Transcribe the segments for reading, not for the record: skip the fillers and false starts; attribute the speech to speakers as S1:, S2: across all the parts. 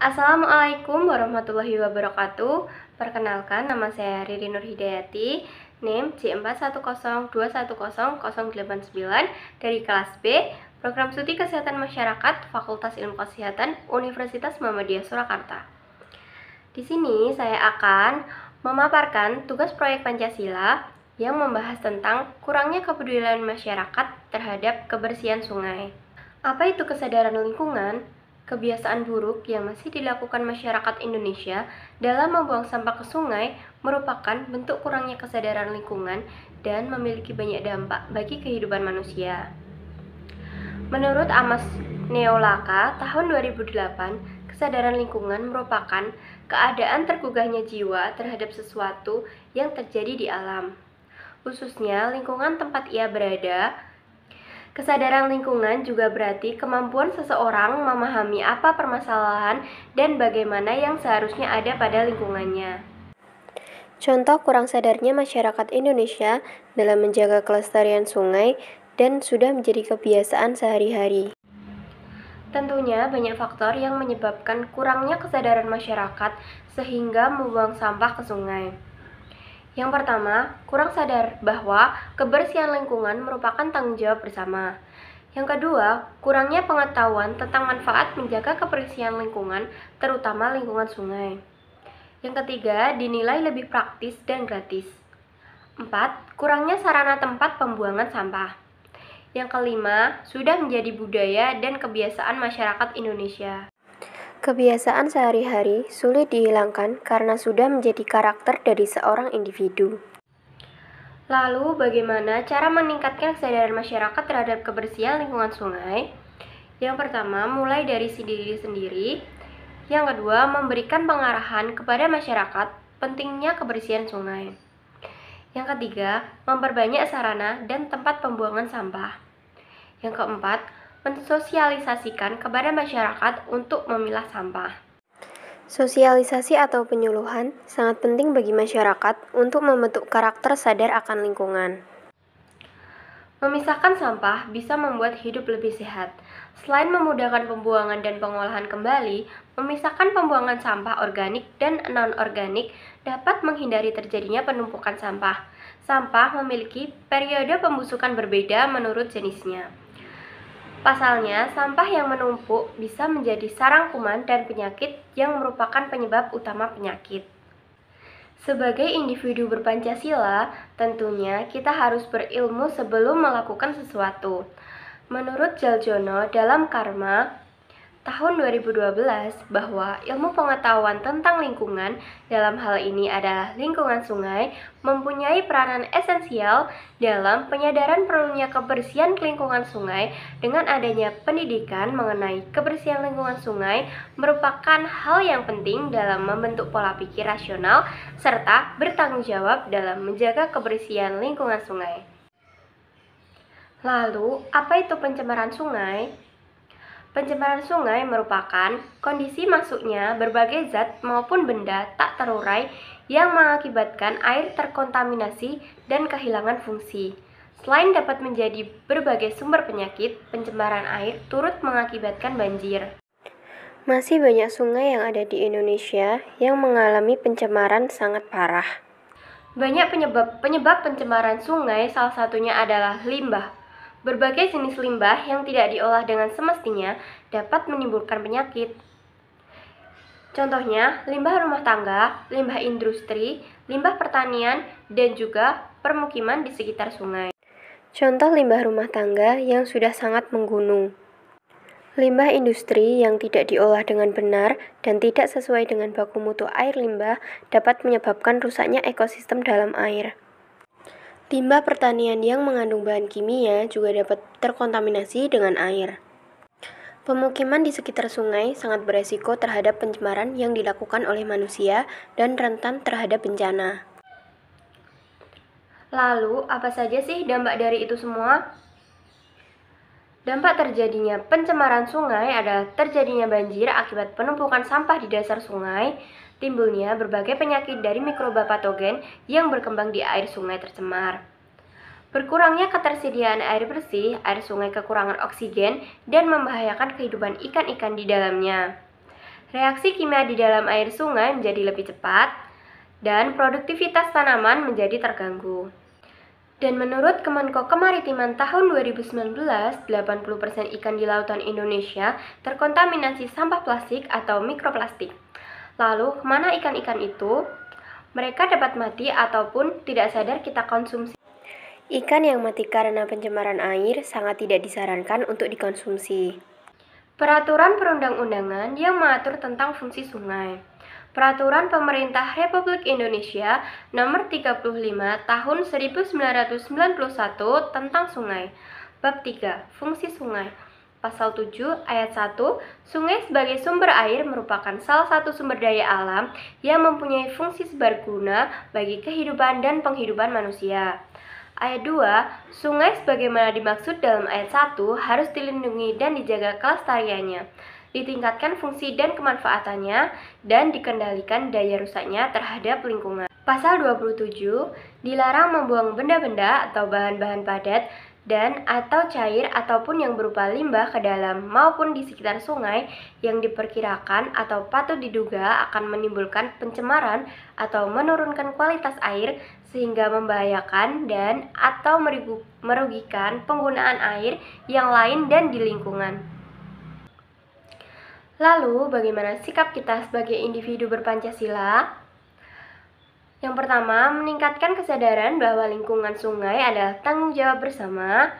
S1: Assalamualaikum warahmatullahi wabarakatuh. Perkenalkan, nama saya Riri Nur Hidayati, NIM J4102100089 dari kelas B, Program Studi Kesehatan Masyarakat, Fakultas Ilmu Kesehatan, Universitas Muhammadiyah Surakarta. Di sini saya akan memaparkan tugas proyek Pancasila yang membahas tentang kurangnya kepedulian masyarakat terhadap kebersihan sungai. Apa itu kesadaran lingkungan? Kebiasaan buruk yang masih dilakukan masyarakat Indonesia dalam membuang sampah ke sungai merupakan bentuk kurangnya kesadaran lingkungan dan memiliki banyak dampak bagi kehidupan manusia. Menurut Amos Neolaka tahun 2008, kesadaran lingkungan merupakan keadaan tergugahnya jiwa terhadap sesuatu yang terjadi di alam, khususnya lingkungan tempat ia berada. Kesadaran lingkungan juga berarti kemampuan seseorang memahami apa permasalahan dan bagaimana yang seharusnya ada pada lingkungannya. Contoh kurang sadarnya masyarakat Indonesia dalam menjaga kelestarian sungai dan sudah menjadi kebiasaan sehari-hari. Tentunya banyak faktor yang menyebabkan kurangnya kesadaran masyarakat sehingga membuang sampah ke sungai. Yang pertama, kurang sadar bahwa kebersihan lingkungan merupakan tanggung jawab bersama. Yang kedua, kurangnya pengetahuan tentang manfaat menjaga kebersihan lingkungan, terutama lingkungan sungai. Yang ketiga, dinilai lebih praktis dan gratis. 4. Kurangnya sarana tempat pembuangan sampah. Yang kelima, sudah menjadi budaya dan kebiasaan masyarakat Indonesia. Kebiasaan sehari-hari sulit dihilangkan karena sudah menjadi karakter dari seorang individu. Lalu, bagaimana cara meningkatkan kesadaran masyarakat terhadap kebersihan lingkungan sungai? Yang pertama, mulai dari diri sendiri. Yang kedua, memberikan pengarahan kepada masyarakat pentingnya kebersihan sungai. Yang ketiga, memperbanyak sarana dan tempat pembuangan sampah. Yang keempat, mensosialisasikan kepada masyarakat untuk memilah sampah. Sosialisasi atau penyuluhan sangat penting bagi masyarakat untuk membentuk karakter sadar akan lingkungan. Memisahkan sampah bisa membuat hidup lebih sehat. Selain memudahkan pembuangan dan pengolahan kembali, memisahkan pembuangan sampah organik dan non-organik dapat menghindari terjadinya penumpukan sampah. Sampah memiliki periode pembusukan berbeda menurut jenisnya. Pasalnya, sampah yang menumpuk bisa menjadi sarang kuman dan penyakit yang merupakan penyebab utama penyakit. Sebagai individu berPancasila, tentunya kita harus berilmu sebelum melakukan sesuatu. Menurut Jaljono dalam Karma tahun 2012 bahwa ilmu pengetahuan tentang lingkungan, dalam hal ini adalah lingkungan sungai, mempunyai peranan esensial dalam penyadaran perlunya kebersihan lingkungan sungai. Dengan adanya pendidikan mengenai kebersihan lingkungan sungai merupakan hal yang penting dalam membentuk pola pikir rasional serta bertanggung jawab dalam menjaga kebersihan lingkungan sungai. Lalu, apa itu pencemaran sungai? Pencemaran sungai merupakan kondisi masuknya berbagai zat maupun benda tak terurai yang mengakibatkan air terkontaminasi dan kehilangan fungsi. Selain dapat menjadi berbagai sumber penyakit, pencemaran air turut mengakibatkan banjir. Masih banyak sungai yang ada di Indonesia yang mengalami pencemaran sangat parah. Banyak penyebab pencemaran sungai, salah satunya adalah limbah. Berbagai jenis limbah yang tidak diolah dengan semestinya dapat menimbulkan penyakit. Contohnya, limbah rumah tangga, limbah industri, limbah pertanian, dan juga permukiman di sekitar sungai. Contoh limbah rumah tangga yang sudah sangat menggunung. Limbah industri yang tidak diolah dengan benar dan tidak sesuai dengan baku mutu air limbah dapat menyebabkan rusaknya ekosistem dalam air. Limbah pertanian yang mengandung bahan kimia juga dapat terkontaminasi dengan air. Pemukiman di sekitar sungai sangat beresiko terhadap pencemaran yang dilakukan oleh manusia dan rentan terhadap bencana. Lalu, apa saja sih dampak dari itu semua? Dampak terjadinya pencemaran sungai adalah terjadinya banjir akibat penumpukan sampah di dasar sungai, timbulnya berbagai penyakit dari mikroba patogen yang berkembang di air sungai tercemar. Berkurangnya ketersediaan air bersih, air sungai kekurangan oksigen, dan membahayakan kehidupan ikan-ikan di dalamnya. reaksi kimia di dalam air sungai menjadi lebih cepat, dan produktivitas tanaman menjadi terganggu. Dan menurut Kemenko Kemaritiman tahun 2019, 80% ikan di lautan Indonesia terkontaminasi sampah plastik atau mikroplastik. Lalu, kemana ikan-ikan itu? Mereka dapat mati ataupun tidak sadar kita konsumsi. Ikan yang mati karena pencemaran air sangat tidak disarankan untuk dikonsumsi. Peraturan perundang-undangan yang mengatur tentang fungsi sungai. Peraturan Pemerintah Republik Indonesia Nomor 35 Tahun 1991 tentang Sungai. Bab 3. Fungsi sungai. Pasal 7 ayat 1, sungai sebagai sumber air merupakan salah satu sumber daya alam yang mempunyai fungsi seberguna bagi kehidupan dan penghidupan manusia. Ayat 2, sungai sebagaimana dimaksud dalam ayat 1 harus dilindungi dan dijaga kelestariannya, ditingkatkan fungsi dan kemanfaatannya, dan dikendalikan daya rusaknya terhadap lingkungan. Pasal 27, dilarang membuang benda-benda atau bahan-bahan padat dan atau cair ataupun yang berupa limbah ke dalam maupun di sekitar sungai yang diperkirakan atau patut diduga akan menimbulkan pencemaran atau menurunkan kualitas air sehingga membahayakan dan atau merugikan penggunaan air yang lain dan di lingkungan. Lalu, bagaimana sikap kita sebagai individu berpancasila? Yang pertama, meningkatkan kesadaran bahwa lingkungan sungai adalah tanggung jawab bersama,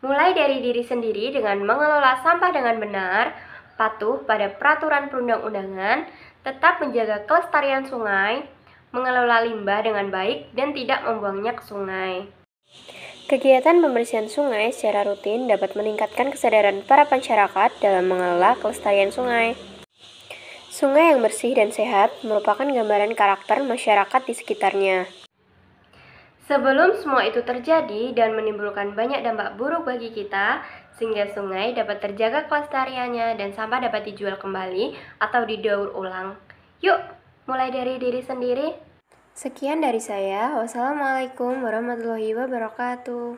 S1: mulai dari diri sendiri dengan mengelola sampah dengan benar, patuh pada peraturan perundang-undangan, tetap menjaga kelestarian sungai, mengelola limbah dengan baik, dan tidak membuangnya ke sungai. Kegiatan pembersihan sungai secara rutin dapat meningkatkan kesadaran para masyarakat dalam mengelola kelestarian sungai. Sungai yang bersih dan sehat merupakan gambaran karakter masyarakat di sekitarnya. Sebelum semua itu terjadi dan menimbulkan banyak dampak buruk bagi kita, sehingga sungai dapat terjaga kelestariannya dan sampah dapat dijual kembali atau didaur ulang. Yuk, mulai dari diri sendiri. Sekian dari saya. Wassalamualaikum warahmatullahi wabarakatuh.